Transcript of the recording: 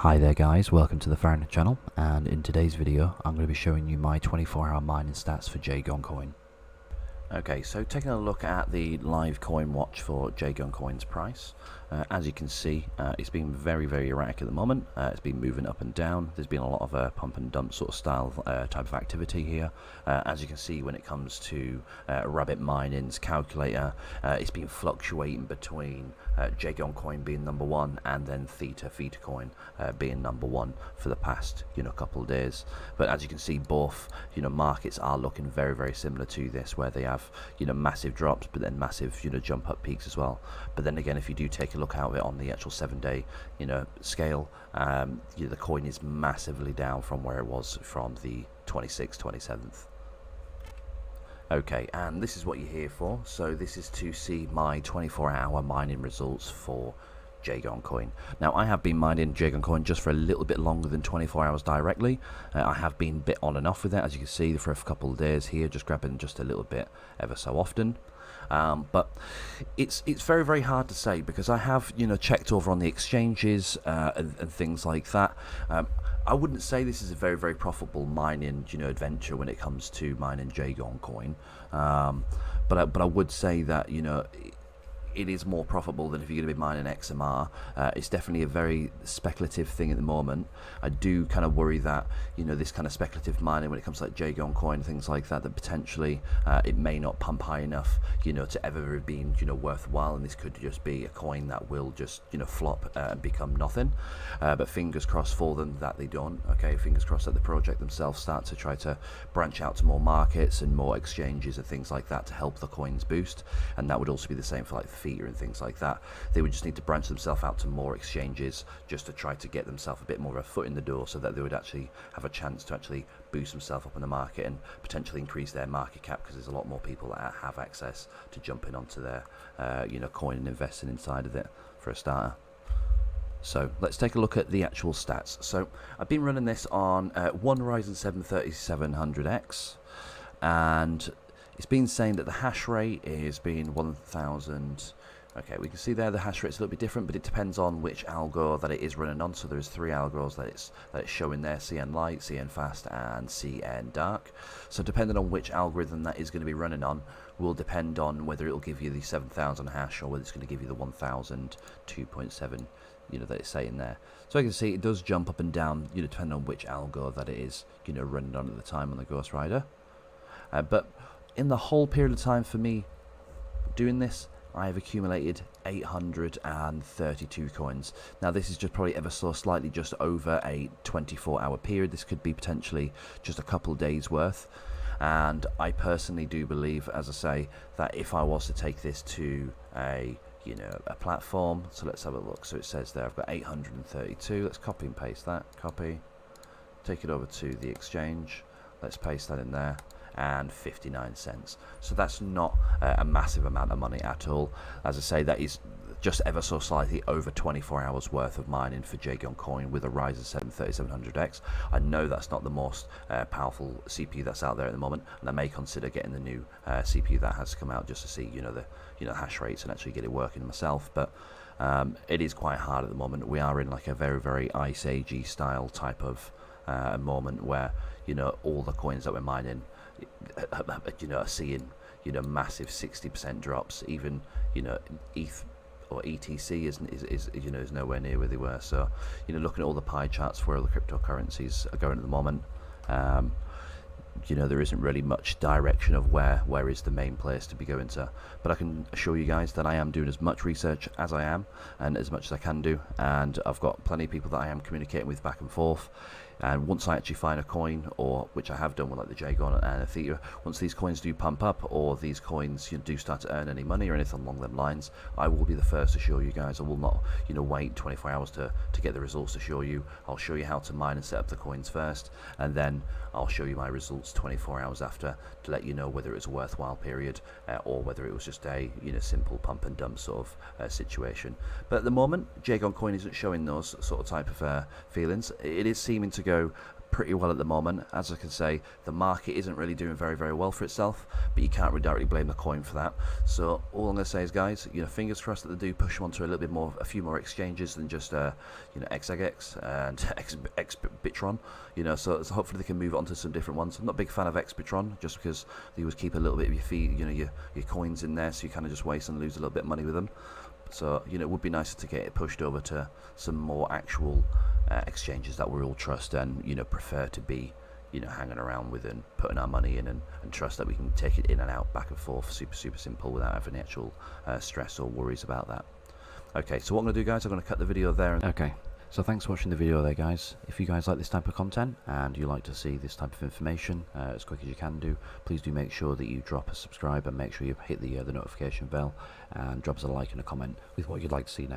Hi there guys, welcome to the Farrington channel, and in today's video I'm going to be showing you my 24-hour mining stats for Jagoancoin. Okay, so taking a look at the live coin watch for Jagoancoin's price, as you can see, it's been very erratic at the moment. It's been moving up and down. There's been a lot of pump and dump sort of style type of activity here. As you can see, when it comes to Rabbit Mining's calculator, it's been fluctuating between Jagoancoin being number one and then Theta Coin being number one for the past couple of days. But as you can see, both markets are looking very similar to this, where they have massive drops but then massive jump up peaks as well. But then again, if you do take a look at it on the actual 7-day scale, the coin is massively down from where it was from the 26th, 27th. Okay, and this is what you're here for. So this is to see my 24-hour mining results for Jagoancoin. Now, I have been mining Jagoancoin just for a little bit longer than 24 hours directly. I have been a bit on and off with it, as you can see, for a couple of days here, just grabbing just a little bit ever so often. But it's very hard to say, because I have checked over on the exchanges and things like that. I wouldn't say this is a very profitable mining adventure when it comes to mining Jagoancoin, but I would say that it is more profitable than if you're going to be mining XMR. It's definitely a very speculative thing at the moment. I do kind of worry that this kind of speculative mining, when it comes to like Jagoancoin, things like that, that potentially it may not pump high enough to ever have been worthwhile, and this could just be a coin that will just flop and become nothing. But fingers crossed for them that they don't. Okay, fingers crossed that the project themselves start to try to branch out to more markets and more exchanges and things like that to help the coins boost. And that would also be the same for like the Theta and things like that. They would just need to branch themselves out to more exchanges just to try to get themselves a bit more of a foot in the door, so that they would actually have a chance to actually boost themselves up in the market and potentially increase their market cap, because there's a lot more people that have access to jumping onto their coin and investing inside of it for a starter. So let's take a look at the actual stats. So I've been running this on one Ryzen 7 3700X, and it's been saying that the hash rate is being 1000. Okay, we can see there the hash rate's a little bit different, but it depends on which algo that it is running on. So there's 3 algos that it's showing there: CN Light, CN Fast, and CN Dark. So depending on which algorithm that is going to be running on will depend on whether it will give you the 7000 hash or whether it's going to give you the 1000 2.7 that it's saying there. So you can see it does jump up and down depending on which algo that it is running on at the time on the Ghost Rider. But in the whole period of time for me doing this, I have accumulated 832 coins. Now this is just probably ever so slightly just over a 24-hour period. This could be potentially just a couple of days worth. And I personally do believe, as I say, that if I was to take this to a platform, so let's have a look. So it says there I've got 832. Let's copy and paste that. Copy, take it over to the exchange. Let's paste that in there, and 59 cents. So that's not a massive amount of money at all. As I say, that is just ever so slightly over 24 hours worth of mining for Jagoancoin with a Ryzen 7 3700X. I know that's not the most powerful CPU that's out there at the moment, and I may consider getting the new CPU that has come out just to see the hash rates and actually get it working myself. But it is quite hard at the moment. We are in like a very Ice Age style type of moment where all the coins that we're mining are seeing massive 60% drops. Even ETH or ETC is nowhere near where they were. So looking at all the pie charts where all the cryptocurrencies are going at the moment, there isn't really much direction of where is the main place to be going to. But I can assure you guys that I am doing as much research as I am, and as much as I can do, and I've got plenty of people that I am communicating with back and forth. And once I actually find a coin, or which I have done with like the Jagoan and the Theta, once these coins do pump up, or these coins do start to earn any money or anything along them lines, I will be the first to show you guys. I will not wait 24 hours to get the results to show you. I'll show you how to mine and set up the coins first, and then I'll show you my results 24 hours after to let you know whether it was a worthwhile period or whether it was just a simple pump and dump sort of situation. But at the moment, Jagoancoin isn't showing those sort of type of feelings. It is seeming to go pretty well at the moment. As I can say, the market isn't really doing very well for itself, but you can't really directly blame the coin for that. So all I'm going to say is, guys, fingers crossed that they do push them onto a few more exchanges than just XAGX and XBitron. So hopefully they can move on to some different ones. I'm not a big fan of XBitron, just because they always keep a little bit of your fee, your coins in there, so you kind of just waste and lose a little bit of money with them. So it would be nicer to get it pushed over to some more actual exchanges that we all trust and prefer to be hanging around with and putting our money in, and trust that we can take it in and out, back and forth, super simple, without having actual stress or worries about that. Okay, so what I'm going to do, guys, I'm going to cut the video there. Okay, so thanks for watching the video there, guys. If you guys like this type of content and you like to see this type of information as quick as you can do, please do make sure that you drop a subscribe and make sure you hit the notification bell and drop us a like and a comment with what you'd like to see next.